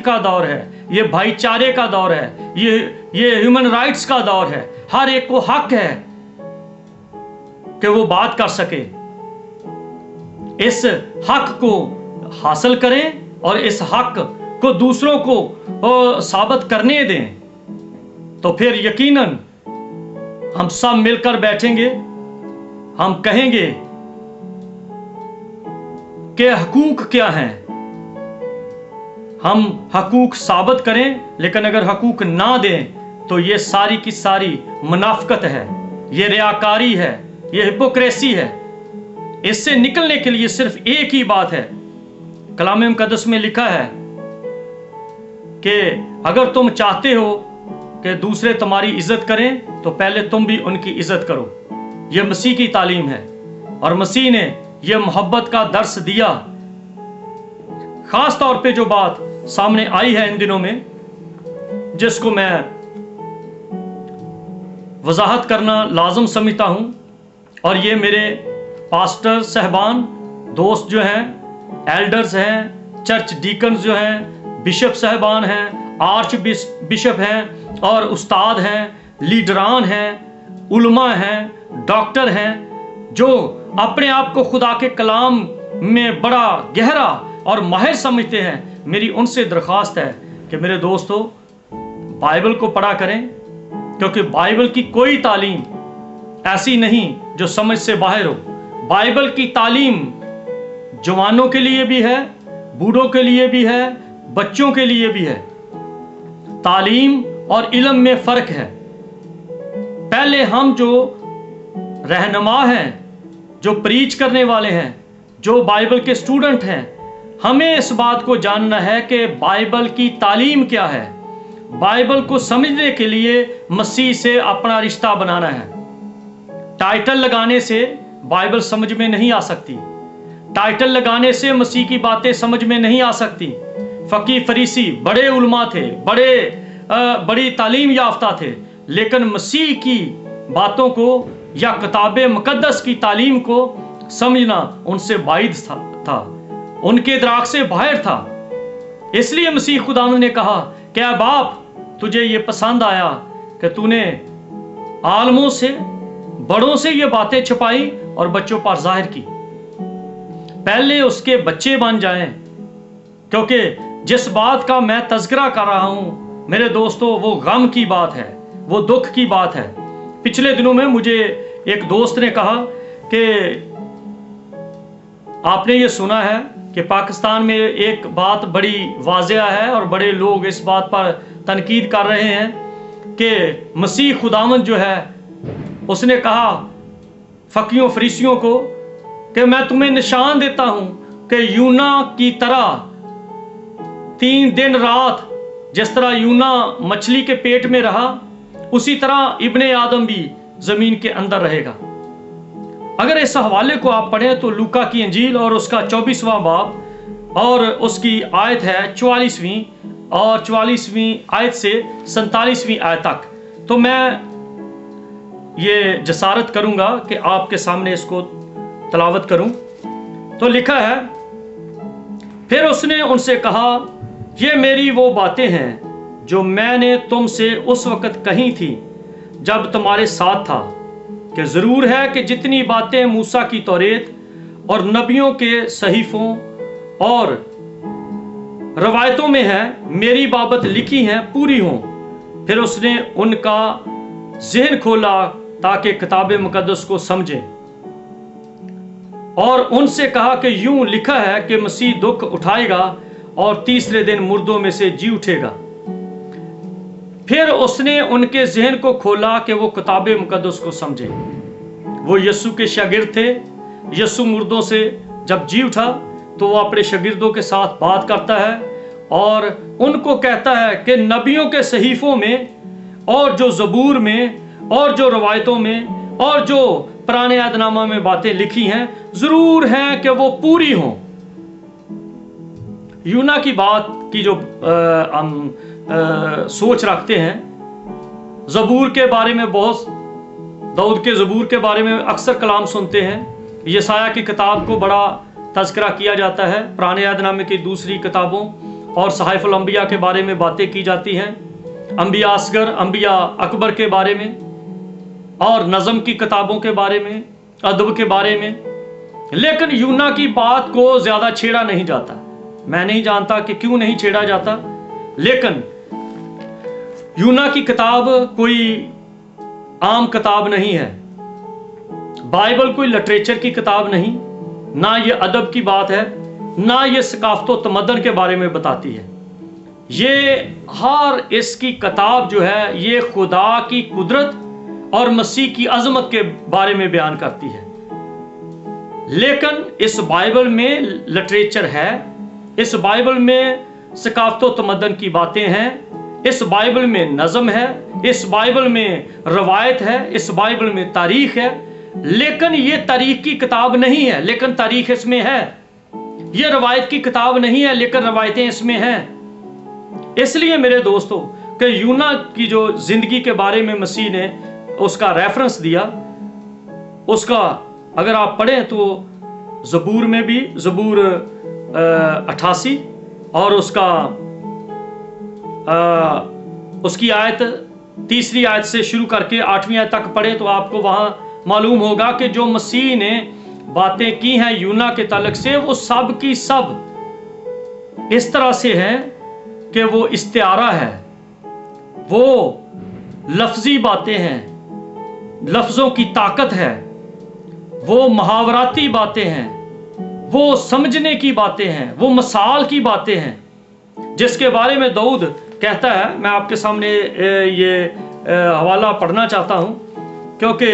का दौर है, ये भाईचारे का दौर है, ये ह्यूमन राइट्स का दौर है। हर एक को हक है कि वो बात कर सके। इस हक को हासिल करें और इस हक को दूसरों को साबित करने दें, तो फिर यकीनन हम सब मिलकर बैठेंगे, हम कहेंगे कि हकूक क्या हैं, हम हकूक साबित करें। लेकिन अगर हकूक ना दें तो ये सारी की सारी मुनाफिकत है, ये रियाकारी है, ये हिपोक्रेसी है। इससे निकलने के लिए सिर्फ एक ही बात है। कलाम मुकद्दस में लिखा है कि अगर तुम चाहते हो कि दूसरे तुम्हारी इज्जत करें तो पहले तुम भी उनकी इज्जत करो। यह मसीह की तालीम है और मसीह ने यह मोहब्बत का दर्स दिया। खास तौर पे जो बात सामने आई है इन दिनों में, जिसको मैं वजाहत करना लाजम समझता हूं, और ये मेरे पास्टर साहबान दोस्त जो हैं, एल्डर्स हैं, चर्च डीकन्स जो हैं, बिशप साहबान हैं, आर्च बिशप हैं और उस्ताद हैं, लीडरान हैं, उलमा हैं, डॉक्टर हैं, जो अपने आप को खुदा के कलाम में बड़ा गहरा और माहिर समझते हैं। मेरी उनसे दरख्वास्त है कि मेरे दोस्तों, बाइबल को पढ़ा करें, क्योंकि बाइबल की कोई तालीम ऐसी नहीं जो समझ से बाहर हो। बाइबल की तालीम जवानों के लिए भी है, बूढ़ों के लिए भी है, बच्चों के लिए भी है। तालीम और इल्म में फर्क है। पहले हम जो रहनुमा हैं, जो प्रीच करने वाले हैं, जो बाइबल के स्टूडेंट हैं, हमें इस बात को जानना है कि बाइबल की तालीम क्या है। बाइबल को समझने के लिए मसीह से अपना रिश्ता बनाना है। टाइटल लगाने से बाइबल समझ में नहीं आ सकती। टाइटल लगाने से मसीह की बातें समझ में नहीं आ सकती। फकीह फरीसी बड़े उलमा थे, बड़ी तालीम याफ्ता थे, लेकिन मसीह की बातों को या किताब मुकद्दस की तालीम को समझना उनसे बाइद था, उनके इदराक से बाहर था। इसलिए मसीह खुदावंद ने कहा कि ऐ बाप, तुझे ये पसंद आया कि तूने आलमों से, बड़ों से ये बातें छुपाई और बच्चों पर जाहिर की। पहले उसके बच्चे बन जाएं, क्योंकि जिस बात का मैं तज़किरा कर रहा हूं मेरे दोस्तों, वो गम की बात है, वो दुख की बात है। पिछले दिनों में मुझे एक दोस्त ने कहा कि आपने ये सुना है कि पाकिस्तान में एक बात बड़ी वाज़ेह है और बड़े लोग इस बात पर तनकीद कर रहे हैं कि मसीह खुदावंद जो है, उसने कहा फकीयों फरीसियों को कि मैं तुम्हें निशान देता हूं कि यूना की तरह 3 दिन रात, जिस तरह यूना मछली के पेट में रहा, उसी तरह इब्ने आदम भी जमीन के अंदर रहेगा। अगर इस हवाले को आप पढ़ें तो लूका की इंजील और उसका 24वां बाब और उसकी आयत है 44वीं और 44वीं आयत से 47वीं आयत तक। तो मैं ये जसारत करूंगा कि आपके सामने इसको तलावत करूं। तो लिखा है, फिर उसने उनसे कहा, ये मेरी वो बातें हैं जो मैंने तुमसे उस वक्त कही थी जब तुम्हारे साथ था, कि ज़रूर है कि जितनी बातें मूसा की तौरेत और नबियों के सहीफों और रवायतों में हैं, मेरी बाबत लिखी हैं, पूरी हों। फिर उसने उनका ज़हन खोला ताकि किताब मुकद्दस को समझें, और उनसे कहा कि यूं लिखा है कि मसीह दुख उठाएगा और तीसरे दिन मुर्दों में से जी उठेगा। फिर उसने उनके ज़हन को खोला कि वो किताब मुकद्दस को समझे। वो यीशु के शागिर्द थे। यीशु मुर्दों से जब जी उठा तो वो अपने शागिर्दों के साथ बात करता है और उनको कहता है कि नबियों के सहीफों में और जो ज़बूर में और जो रवायतों में और जो पुराने अहदनामा में बातें लिखी हैं, ज़रूर हैं कि वो पूरी हों। यूना की बात की जो हम सोच रखते हैं, ज़बूर के बारे में बहुत, दाऊद के ज़बूर के बारे में अक्सर कलाम सुनते हैं। यसाया की किताब को बड़ा तज़किरा किया जाता है, पुराने अहदनामे की दूसरी किताबों और सहाइफुल अंबिया के बारे में बातें की जाती हैं, अंबिया असगर, अंबिया अकबर के बारे में, और नज़म की किताबों के बारे में, अदब के बारे में। लेकिन यूना की बात को ज़्यादा छेड़ा नहीं जाता। मैं नहीं जानता कि क्यों नहीं छेड़ा जाता, लेकिन यूना की किताब कोई आम किताब नहीं है। बाइबल कोई लिटरेचर की किताब नहीं, ना ये अदब की बात है, ना ये सकाफत व तमद्दन के बारे में बताती है। ये हर इसकी किताब जो है ये खुदा की कुदरत और मसीह की अजमत के बारे में बयान करती है। लेकिन इस बाइबल में लिटरेचर है, इस बाइबल में सकाफत व तमद्दन की बातें हैं, इस बाइबल में नज़म है, इस बाइबल में रवायत है, इस बाइबल में तारीख है। लेकिन ये तारीख की किताब नहीं है, लेकिन तारीख इसमें है। ये रवायत की किताब नहीं है, लेकिन रवायतें इसमें हैं। इसलिए मेरे दोस्तों कि यूना की जो जिंदगी के बारे में मसीह ने उसका रेफरेंस दिया, उसका अगर आप पढ़ें तो ज़बूर में भी, ज़बूर 88 और उसकी आयत 3री आयत से शुरू करके 8वीं आयत तक पढ़े तो आपको वहां मालूम होगा कि जो मसीह ने बातें की हैं यूना के ताल्लुक से, वो सब की सब इस तरह से है कि वो इस्तिआरा है, वो लफ्जी बातें हैं, लफ्जों की ताकत है, वो मुहावराती बातें हैं, वो समझने की बातें हैं, वो मसाल की बातें हैं, जिसके बारे में दाऊद कहता है। मैं आपके सामने ये हवाला पढ़ना चाहता हूं, क्योंकि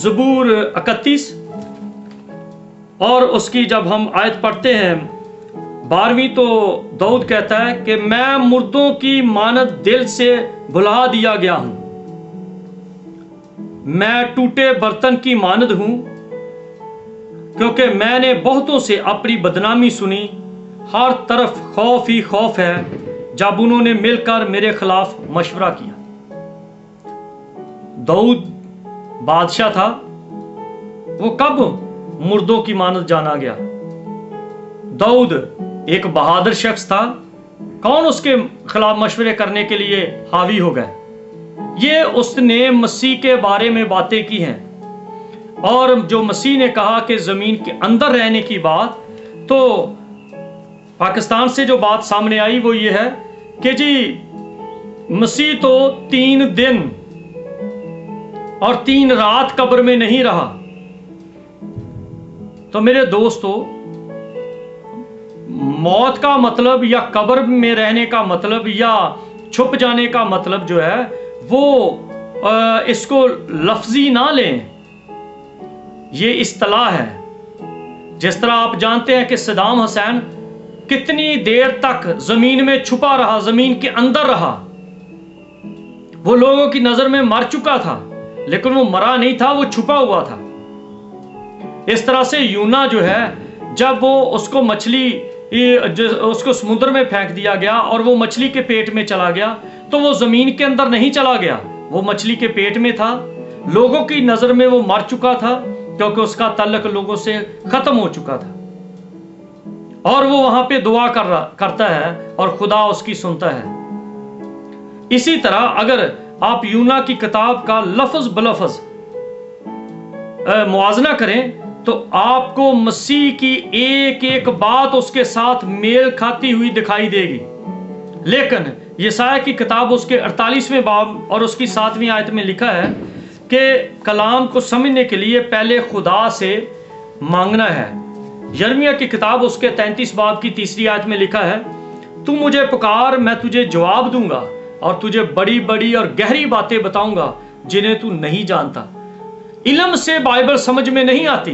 ज़बूर 31 और उसकी जब हम आयत पढ़ते हैं 12वीं, तो दाऊद कहता है कि मैं मुर्दों की मानद दिल से भुला दिया गया हूं, मैं टूटे बर्तन की मानद हूं, क्योंकि मैंने बहुतों से अपनी बदनामी सुनी, हर तरफ खौफ ही खौफ है जब उन्होंने मिलकर मेरे खिलाफ मशवरा किया। दाऊद बादशाह था, वो कब मुर्दों की मानद जाना गया? दाऊद एक बहादुर शख्स था, कौन उसके खिलाफ मशवरे करने के लिए हावी हो गए? ये उसने मसीह के बारे में बातें की हैं, और जो मसीह ने कहा कि जमीन के अंदर रहने की बात, तो पाकिस्तान से जो बात सामने आई वो ये है कि जी मसीह तो 3 दिन और 3 रात कब्र में नहीं रहा। तो मेरे दोस्तों, मौत का मतलब या कब्र में रहने का मतलब या छुप जाने का मतलब जो है वो इसको लफ्जी ना लें, ये इस्तिलाह है। जिस तरह आप जानते हैं कि सद्दाम हुसैन कितनी देर तक जमीन में छुपा रहा, जमीन के अंदर रहा, वो लोगों की नजर में मर चुका था, लेकिन वो मरा नहीं था, वो छुपा हुआ था। इस तरह से यूना जो है, जब वो उसको उसको समुद्र में फेंक दिया गया और वो मछली के पेट में चला गया, तो वो जमीन के अंदर नहीं चला गया, वो मछली के पेट में था। लोगों की नजर में वो मर चुका था, क्योंकि उसका ताल्लुक लोगों से खत्म हो चुका था, और वो वहां पे दुआ करता है और खुदा उसकी सुनता है। इसी तरह अगर आप यूना की किताब का लफ्ज बलफ्ज मुआजना करें तो आपको मसीह की एक एक बात उसके साथ मेल खाती हुई दिखाई देगी। लेकिन यशायाह की किताब उसके 48वें बाब और उसकी 7वीं आयत में लिखा है कि कलाम को समझने के लिए पहले खुदा से मांगना है। यिर्मयाह की किताब उसके 33 बाब की 3री आयत में लिखा है, तू मुझे पुकार, मैं तुझे जवाब दूंगा और तुझे बड़ी बड़ी और गहरी बातें बताऊंगा जिन्हें तू नहीं जानता। इल्म से बाइबल समझ में नहीं आती,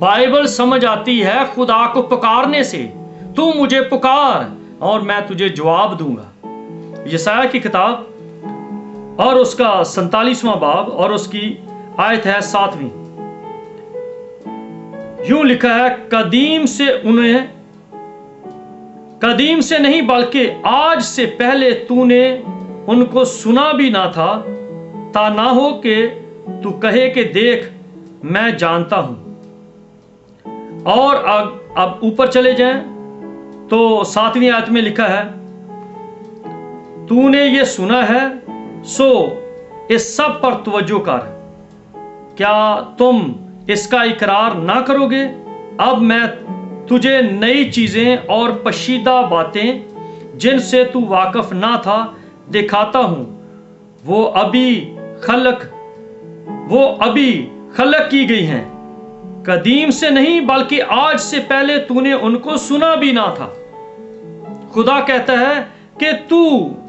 बाइबल समझ आती है खुदा को पुकारने से। तू मुझे पुकार और मैं तुझे जवाब दूंगा। यशायाह की किताब और उसका 47वां बाब और उसकी आयत है 7वीं। यूं लिखा है, कदीम से नहीं बल्कि आज से पहले तूने उनको सुना भी ना था, ता ना हो कि तू कहे कि देख मैं जानता हूं। और अब ऊपर चले जाएं तो 7वीं आयत में लिखा है, तूने ये सुना है सो इस सब पर तवज्जो कर, क्या तुम इसका इकरार ना करोगे? अब मैं तुझे नई चीजें और पशीदा बातें जिनसे तू वाकिफ ना था दिखाता हूं, वो अभी खलक की गई हैं, कदीम से नहीं बल्कि आज से पहले तूने उनको सुना भी ना था। खुदा कहता है कि तू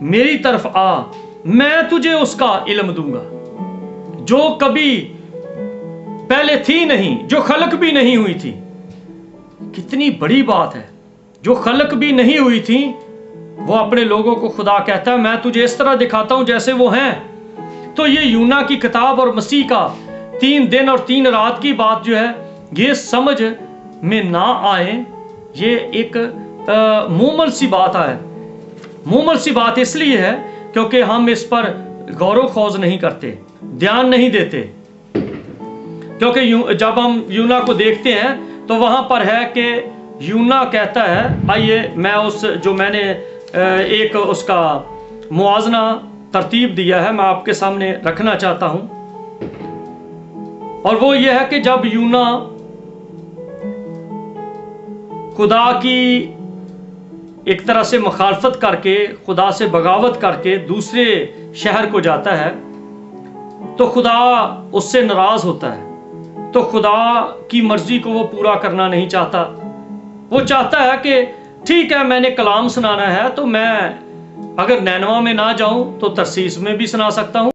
मेरी तरफ आ, मैं तुझे उसका इल्म दूंगा जो कभी पहले थी नहीं, जो खलक भी नहीं हुई थी। कितनी बड़ी बात है, जो खलक भी नहीं हुई थी वो अपने लोगों को खुदा कहता है मैं तुझे इस तरह दिखाता हूं जैसे वो हैं। तो ये यूना की किताब और मसीह का 3 दिन और 3 रात की बात जो है, ये समझ में ना आए, ये एक मुमल सी बात है। मुमल सी बात इसलिए है क्योंकि हम इस पर गौर खोज नहीं करते, ध्यान नहीं देते। क्योंकि जब हम यूना को देखते हैं तो वहां पर है कि यूना कहता है, आइए मैं उस जो मैंने एक उसका मुआजना तरतीब दिया है मैं आपके सामने रखना चाहता हूं, और वो ये है कि जब यूना खुदा की एक तरह से मुखालफत करके, खुदा से बगावत करके दूसरे शहर को जाता है तो खुदा उससे नाराज होता है। तो खुदा की मर्जी को वो पूरा करना नहीं चाहता। वो चाहता है कि ठीक है मैंने कलाम सुनाना है तो मैं अगर नैनवा में ना जाऊं तो तरसीस में भी सुना सकता हूं।